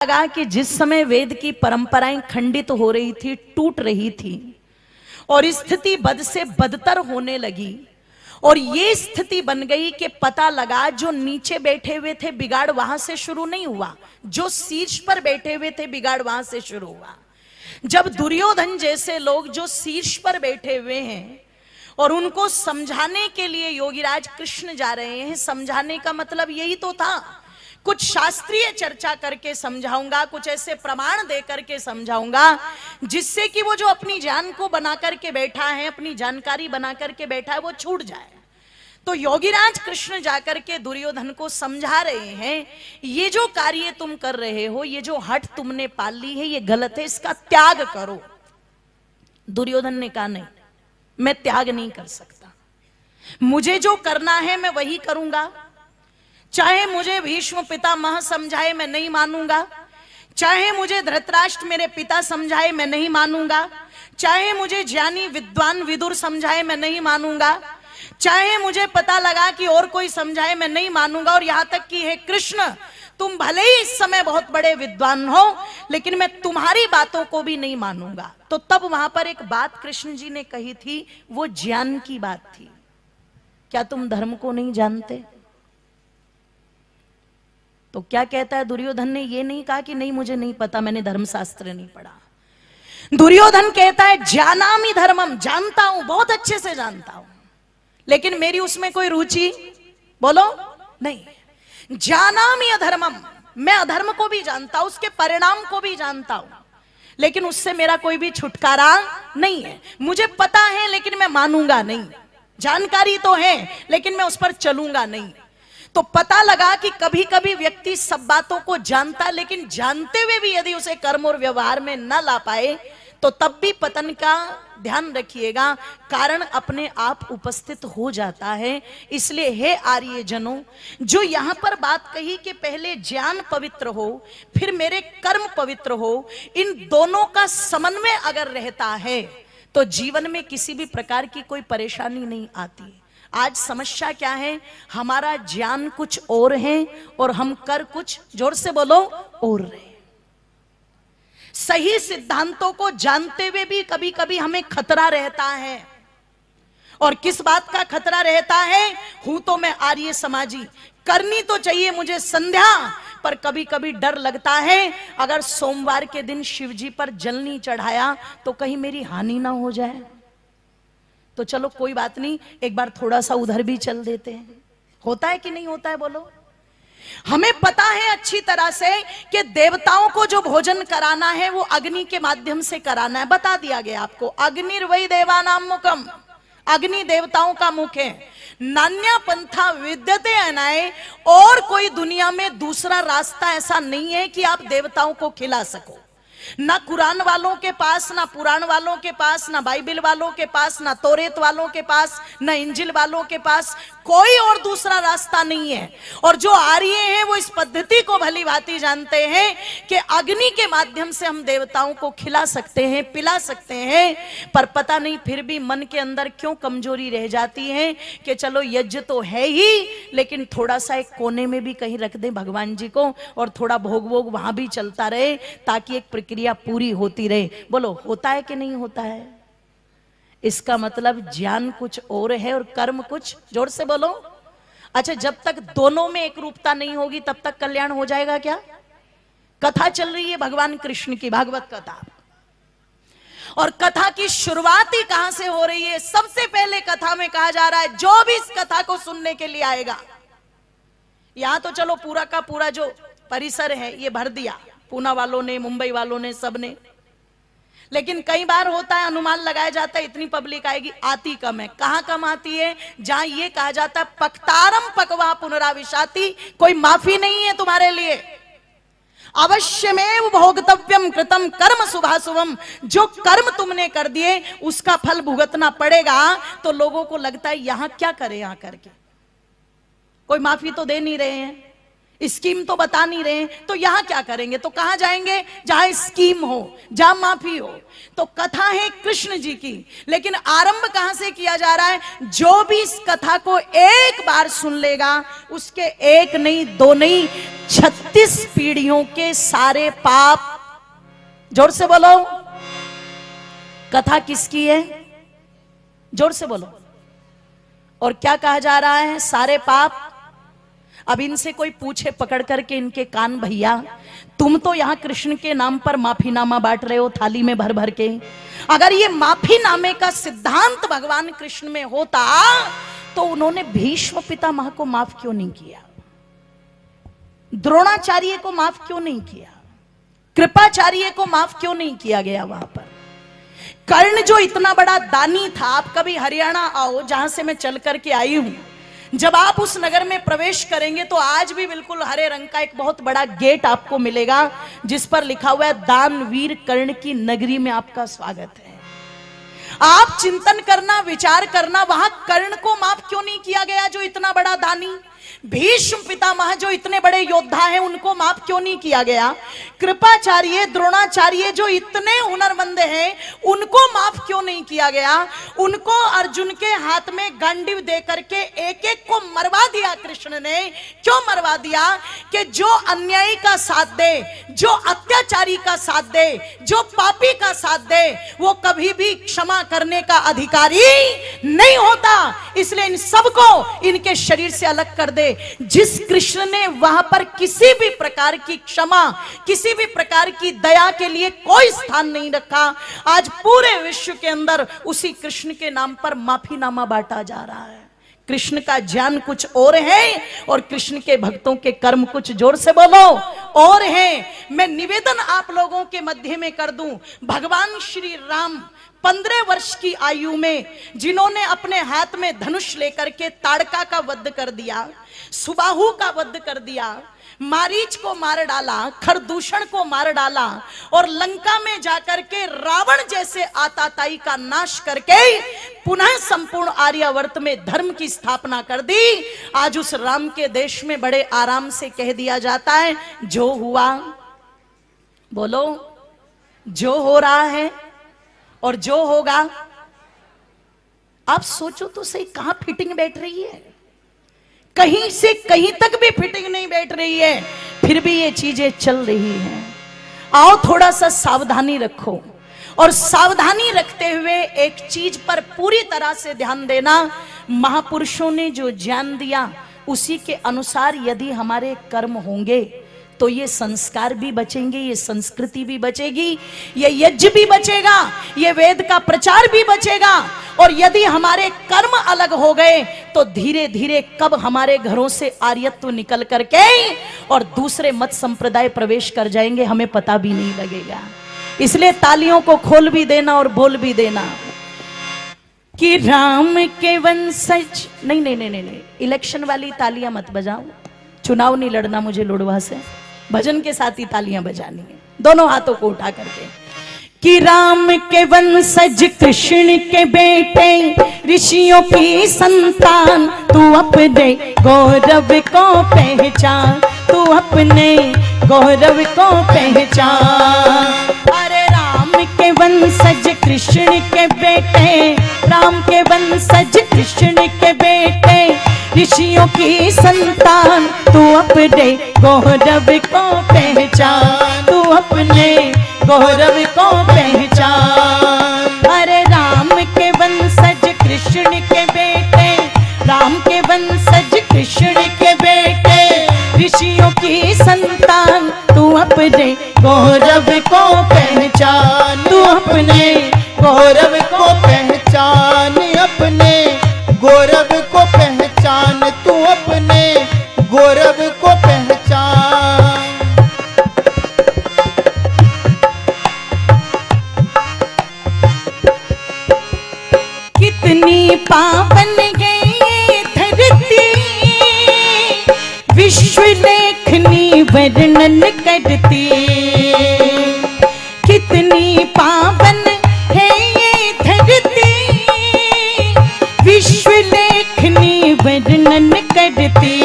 लगा कि जिस समय वेद की परंपराएं खंडित हो रही थी, टूट रही थी और स्थिति बद से बदतर होने लगी और ये स्थिति बन गई कि पता लगा जो नीचे बैठे हुए थे बिगाड़ वहां से शुरू नहीं हुआ, जो शीर्ष पर बैठे हुए थे बिगाड़ वहां से शुरू हुआ। जब दुर्योधन जैसे लोग जो शीर्ष पर बैठे हुए हैं और उनको समझाने के लिए योगीराज कृष्ण जा रहे हैं, समझाने का मतलब यही तो था, कुछ शास्त्रीय चर्चा करके समझाऊंगा, कुछ ऐसे प्रमाण दे करके समझाऊंगा जिससे कि वो जो अपनी जान को बना करके बैठा है, अपनी जानकारी बना करके बैठा है, वो छूट जाए। तो योगीराज कृष्ण जाकर के दुर्योधन को समझा रहे हैं, ये जो कार्य तुम कर रहे हो, ये जो हट तुमने पाल ली है, ये गलत है, इसका त्याग करो। दुर्योधन ने कहा नहीं, मैं त्याग नहीं कर सकता, मुझे जो करना है मैं वही करूंगा। चाहे मुझे भीष्म पितामह समझाए मैं नहीं मानूंगा, चाहे मुझे धृतराष्ट्र मेरे पिता समझाए मैं नहीं मानूंगा, चाहे मुझे ज्ञानी विद्वान विदुर समझाए मैं नहीं मानूंगा, चाहे मुझे पता लगा कि और कोई समझाए मैं नहीं मानूंगा। और यहां तक कि हे कृष्ण, तुम भले ही इस समय बहुत बड़े विद्वान हो, लेकिन मैं तुम्हारी बातों को भी नहीं मानूंगा। तो तब वहां पर एक बात कृष्ण जी ने कही थी, वो ज्ञान की बात थी। क्या तुम धर्म को नहीं जानते? तो क्या कहता है दुर्योधन ने? ये नहीं कहा कि नहीं मुझे नहीं पता, मैंने धर्मशास्त्र नहीं पढ़ा। दुर्योधन कहता है जानामि धर्मम, जानता हूं, बहुत अच्छे से जानता हूं, लेकिन मेरी उसमें कोई रुचि बोलो नहीं। जानामि अधर्मम, मैं अधर्म को भी जानता हूं, उसके परिणाम को भी जानता हूं, लेकिन उससे मेरा कोई भी छुटकारा नहीं है। मुझे पता है लेकिन मैं मानूंगा नहीं, जानकारी तो है लेकिन मैं उस पर चलूंगा नहीं। तो पता लगा कि कभी कभी व्यक्ति सब बातों को जानता है, लेकिन जानते हुए भी यदि उसे कर्म और व्यवहार में न ला पाए तो तब भी पतन का ध्यान रखिएगा, कारण अपने आप उपस्थित हो जाता है। इसलिए हे आर्य जनों, जो यहां पर बात कही कि पहले ज्ञान पवित्र हो फिर मेरे कर्म पवित्र हो, इन दोनों का समन्वय अगर रहता है तो जीवन में किसी भी प्रकार की कोई परेशानी नहीं आती। आज समस्या क्या है? हमारा ज्ञान कुछ और है और हम कर कुछ, जोर से बोलो, और रहे। सही सिद्धांतों को जानते हुए भी कभी कभी हमें खतरा रहता है। और किस बात का खतरा रहता है? हूं तो मैं आर्य समाजी, करनी तो चाहिए मुझे संध्या, पर कभी कभी डर लगता है अगर सोमवार के दिन शिव जी पर जल नहीं चढ़ाया तो कहीं मेरी हानि ना हो जाए। तो चलो कोई बात नहीं, एक बार थोड़ा सा उधर भी चल देते हैं। होता है कि नहीं होता है बोलो? हमें पता है अच्छी तरह से कि देवताओं को जो भोजन कराना है वो अग्नि के माध्यम से कराना है। बता दिया गया आपको, अग्निर्वै देवानां मुखम, अग्नि देवताओं का मुख है। नान्या पंथा विद्यते अनाय, और कोई दुनिया में दूसरा रास्ता ऐसा नहीं है कि आप देवताओं को खिला सको। ना कुरान वालों के पास, ना पुराण वालों के पास, ना बाइबिल वालों के पास, ना तोरेत वालों के पास, ना इंजिल वालों के पास कोई और दूसरा रास्ता नहीं है। और जो आर्य हैं वो इस पद्धति को भली भांति जानते हैं कि अग्नि के माध्यम से हम देवताओं को खिला सकते हैं, पिला सकते हैं। पर पता नहीं फिर भी मन के अंदर क्यों कमजोरी रह जाती है कि चलो यज्ञ तो है ही, लेकिन थोड़ा सा एक कोने में भी कहीं रख दें भगवान जी को और थोड़ा भोग वोग वहां भी चलता रहे, ताकि एक प्रक्रिया पूरी होती रहे। बोलो होता है कि नहीं होता है? इसका मतलब ज्ञान कुछ और है और कर्म कुछ, जोर से बोलो। अच्छा, जब तक दोनों में एक रूपता नहीं होगी तब तक कल्याण हो जाएगा क्या? कथा चल रही है भगवान कृष्ण की, भागवत कथा, और कथा की शुरुआत ही कहां से हो रही है? सबसे पहले कथा में कहा जा रहा है जो भी इस कथा को सुनने के लिए आएगा। यहां तो चलो पूरा का पूरा जो परिसर है ये भर दिया, पूना वालों ने, मुंबई वालों ने, सबने, लेकिन कई बार होता है अनुमान लगाया जाता है इतनी पब्लिक आएगी, आती कम है। कहां कम आती है? जहां ये कहा जाता है पक्तारम पकवा पुनराविशाति, कोई माफी नहीं है तुम्हारे लिए। अवश्यमेव भोगतव्यम कृतम कर्म शुभाशुभम, जो कर्म तुमने कर दिए उसका फल भुगतना पड़ेगा। तो लोगों को लगता है यहां क्या करें, यहां करके कोई माफी तो दे नहीं रहे हैं, स्कीम तो बता नहीं रहे, तो यहां क्या करेंगे? तो कहां जाएंगे? जहां स्कीम हो, जहां माफी हो। तो कथा है कृष्ण जी की, लेकिन आरंभ कहां से किया जा रहा है? जो भी इस कथा को एक बार सुन लेगा, उसके एक नहीं, दो नहीं, 36 पीढ़ियों के सारे पाप, जोर से बोलो, कथा किसकी है? जोर से बोलो। और क्या कहा जा रहा है? सारे पाप। अब इनसे कोई पूछे पकड़ करके इनके कान, भैया तुम तो यहां कृष्ण के नाम पर माफीनामा बांट रहे हो थाली में भर भर के। अगर ये माफीनामे का सिद्धांत भगवान कृष्ण में होता तो उन्होंने भीष्म पितामह को माफ क्यों नहीं किया? द्रोणाचार्य को माफ क्यों नहीं किया? कृपाचार्य को माफ क्यों नहीं किया गया? वहां पर कर्ण जो इतना बड़ा दानी था, आप कभी हरियाणा आओ, जहां से मैं चल करके आई हूं, जब आप उस नगर में प्रवेश करेंगे तो आज भी बिल्कुल हरे रंग का एक बहुत बड़ा गेट आपको मिलेगा, जिस पर लिखा हुआ है दानवीर कर्ण की नगरी में आपका स्वागत है। आप चिंतन करना, विचार करना, वहां कर्ण को माफ क्यों नहीं किया गया जो इतना बड़ा दानी? भीष्म पितामह जो इतने बड़े योद्धा हैं, उनको माफ क्यों नहीं किया गया? कृपाचार्य, द्रोणाचार्य जो इतने हुनरमंद हैं, उनको माफ क्यों नहीं किया गया? उनको अर्जुन के हाथ में गांडीव दे करके एक एक को मरवा दिया कृष्ण ने। क्यों मरवा दिया? कि जो अन्यायी का साथ दे, जो अत्याचारी का साथ दे, जो पापी का साथ दे, वो कभी भी क्षमा करने का अधिकारी नहीं होता। इसलिए इन सबको इनके शरीर से अलग कर दे। जिस कृष्ण ने वहां पर किसी भी प्रकार की क्षमा, किसी भी प्रकार की दया के लिए कोई स्थान नहीं रखा, आज पूरे विश्व के अंदर उसी कृष्ण के नाम पर माफीनामा बांटा जा रहा है। कृष्ण का ज्ञान कुछ और है और कृष्ण के भक्तों के कर्म कुछ, जोर से बोलो, और है। मैं निवेदन आप लोगों के मध्य में कर दूं, भगवान श्री राम 15 वर्ष की आयु में जिन्होंने अपने हाथ में धनुष लेकर के ताड़का का वध कर दिया, सुबाहु का वध कर दिया, मारीच को मार डाला, खरदूषण को मार डाला और लंका में जाकर के रावण जैसे आताताई का नाश करके पुनः संपूर्ण आर्यावर्त में धर्म की स्थापना कर दी। आज उस राम के देश में बड़े आराम से कह दिया जाता है, जो हुआ, बोलो, जो हो रहा है और जो होगा। आप सोचो तो सही, कहां फिटिंग बैठ रही है? कहीं से कहीं तक भी फिटिंग नहीं बैठ रही है, फिर भी ये चीजें चल रही हैं। आओ थोड़ा सा सावधानी रखो, और सावधानी रखते हुए एक चीज पर पूरी तरह से ध्यान देना। महापुरुषों ने जो ज्ञान दिया उसी के अनुसार यदि हमारे कर्म होंगे तो ये संस्कार भी बचेंगे, ये संस्कृति भी बचेगी, ये यज्ञ भी बचेगा, ये वेद का प्रचार भी बचेगा। और यदि हमारे कर्म अलग हो गए तो धीरे धीरे कब हमारे घरों से आर्यत्व निकल करके और दूसरे मत संप्रदाय प्रवेश कर जाएंगे, हमें पता भी नहीं लगेगा। इसलिए तालियों को खोल भी देना और बोल भी देना कि राम के वंशज। नहीं नहीं नहीं नहीं, इलेक्शन वाली तालियां मत बजाओ, चुनाव नहीं लड़ना मुझे लुड़वा से, भजन के साथ ही तालियां बजानी है, दोनों हाथों को उठा करके। कि राम के वंशज, कृष्ण के बेटे, ऋषियों की संतान, तू अपने गौरव को पहचान, तू अपने गौरव को पहचान। अरे राम के वंशज, कृष्ण के बेटे, राम के वंशज, कृष्ण के बेटे, ऋषियों की संतान, तू अपने गौरव को पहचान, तू अपने गौरव को पहचान। अरे राम के वंशज, कृष्ण के बेटे, राम के वंशज, कृष्ण के बेटे, ऋषियों की संतान, तू अपने गौरव को पहचान, तू अपने गौरव को पहचान, अपने गौरव को पहचान, तू अपने गौरव को पहचान। कितनी पावन है ये धरती, विश्व लेखनी वर्णन करती। कितनी पावन है ये धरती, विश्व लेखनी वर्णन करती।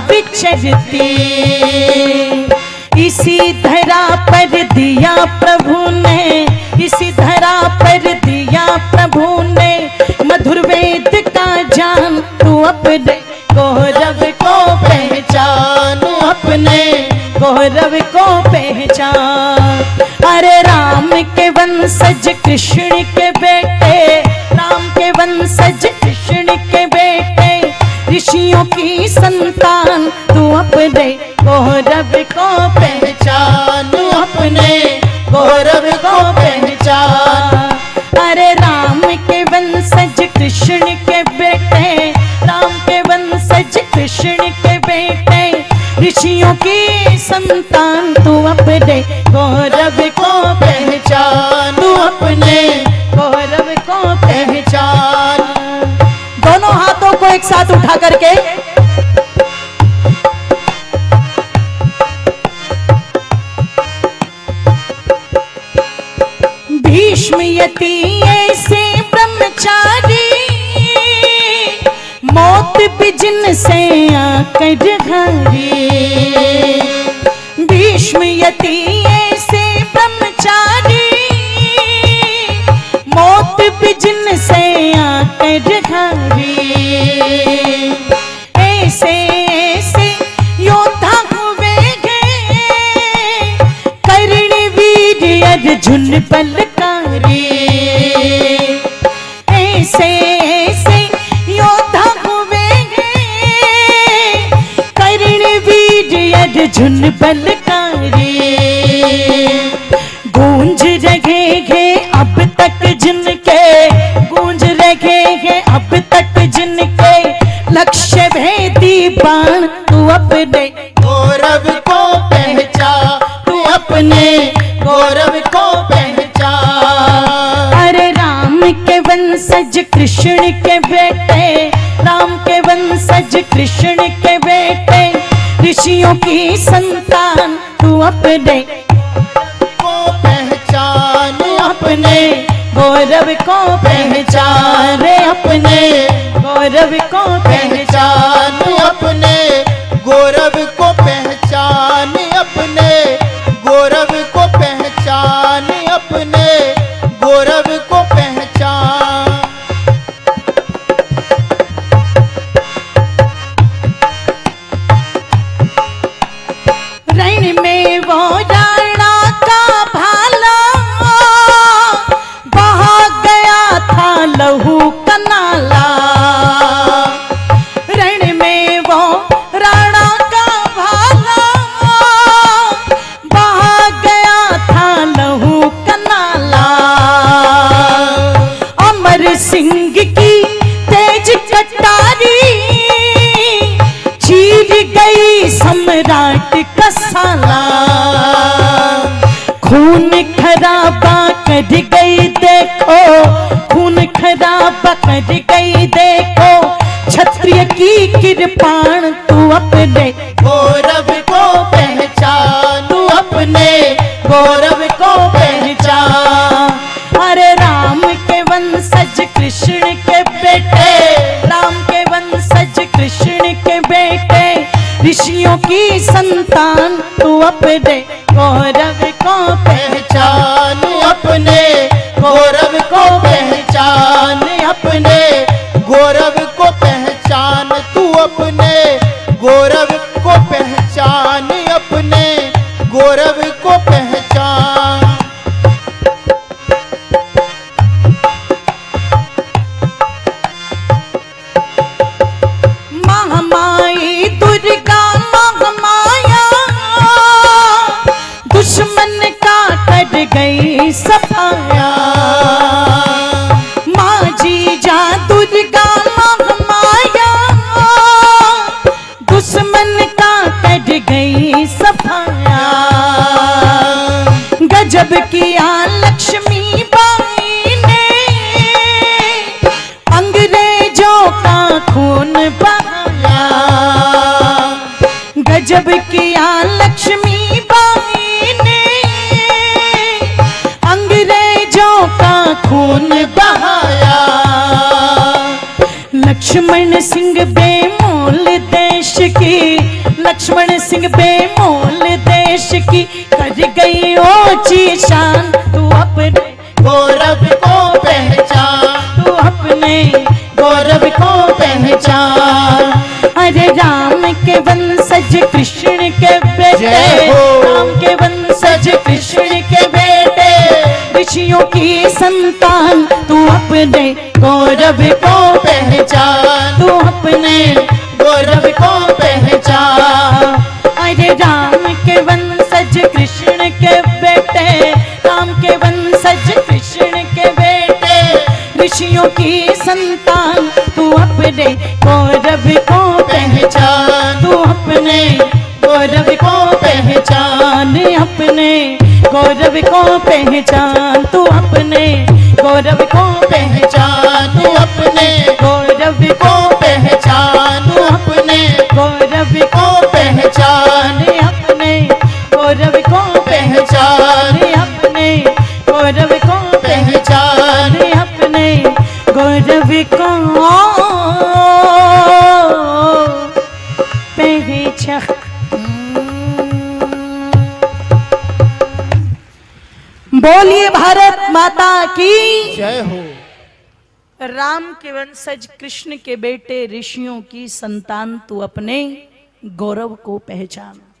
विचरती, इसी धरा पर दिया प्रभु ने, इसी धरा पर दिया प्रभु ने मधुर वेद का ज्ञान। तू अपने गौरव को पहचान, अपने गौरव को पहचान। अरे राम के वंशज कृष्ण के बेटे, राम के वंशज कृष्ण के बेटे, ऋषियों की संतान। तू अपने गौरव को पहचान, अपने गौरव को पहचान। अरे राम के वंशज कृष्ण के बेटे, राम के वंशज कृष्ण के बेटे, ऋषियों की संतान। तू अपने गौरव को पहचान, तू अपने गौरव को पहचान। दोनों हाथों को एक साथ उठा करके भीष्म यति ऐसे ब्रह्मचारी, मौत भी जिनसे आकर घारी। भीष्म यति ऐसे ब्रह्मचारी, मौत भी जिनसे आकर घारी। ऐसे ऐसे योद्धा हुए हैं, कर्ण वीर अर्जुन बलकारी। ऐसे ऐसे योद्धा हुए हैं, कर्ण वीर अर्जुन बलकारी। गूंज रहे हैं अब तक जिनके, गूंज रहे हैं अब तक जिनके लक्ष्य भेदी बाण। तू अपने गौरव को पहचान, तू अपने गौरव को पहचान। अरे राम के वंशज कृष्ण के बेटे, राम के वंशज कृष्ण के बेटे, ऋषियों की संतान। तू अपने को पहचान, अपने गौरव को पहचान। रे अपने गौरव को पहचान, अपने गौरव को पहचान, अपने गौरव को पहचान, अपने गौरव को पहचान। रण में वो राणा का भाला, बहा गया था लहू का नाला। रण में वो राणा का भाला, बहा गया था लहू का नाला। अमर सिंह की तेज कटारी, चीर गई सम्राट का साला। खून खराबा कर गई देखो, खून खराबा कर गई देखो, क्षत्रिय की कृपाण। तू अपने गौरव को पहचान, तू अपने गौरव को पहचान। अरे राम के वंशज कृष्ण के बेटे, राम के वंशज कृष्ण के बेटे, ऋषियों की संतान। तू अपने गौरव को पहचान, अपने गौरव को पहचान, अपने गौरव को पहचान। तू अपने गौरव को पहचान, अपने गौरव को पहचान। महामाई दुर्गा महामाया, दुश्मन का कर गई सफाया। माँ जी जा दुर्गा महामाया, दुश्मन का कर गई सफाया। गजब किया लक्ष्मी बाई ने, अंग्रेजों का खून बहाया। गजब किया लक्ष्मी बाई ने, अंग्रेजों का खून बहाया। लक्ष्मण सिंह बेमो बेमोल देश की, लक्ष्मण सिंह बेमोल देश की, कर गई ऊंची शान। तू अपने गौरव को पहचान, तू अपने गौरव को पहचान। अरे राम के वंशज कृष्ण के बेटे, जय हो। राम के वंशज कृष्ण के बेटे, ऋषियों की संतान। तू अपने गौरव को पहचान, तू अपने गौरव को पहचान। अरे राम के वंशज कृष्ण के बेटे, राम के वंशज कृष्ण के बेटे, ऋषियों की संतान। तू अपने गौरव को पहचान, तू अपने गौरव को पहचान, अपने गौरव को पहचान। तू अपने गौरव को पहचान। तू अपने गौरव को पहचान, तू अपने गौरव को पहचान, अपने गौरव को पहचान, अपने गौरव को पहचान। अपने गौरव को पहचान। बोलिए भारत माता की जय हो। राम के वंशज कृष्ण के बेटे ऋषियों की संतान। तू अपने गौरव को पहचान।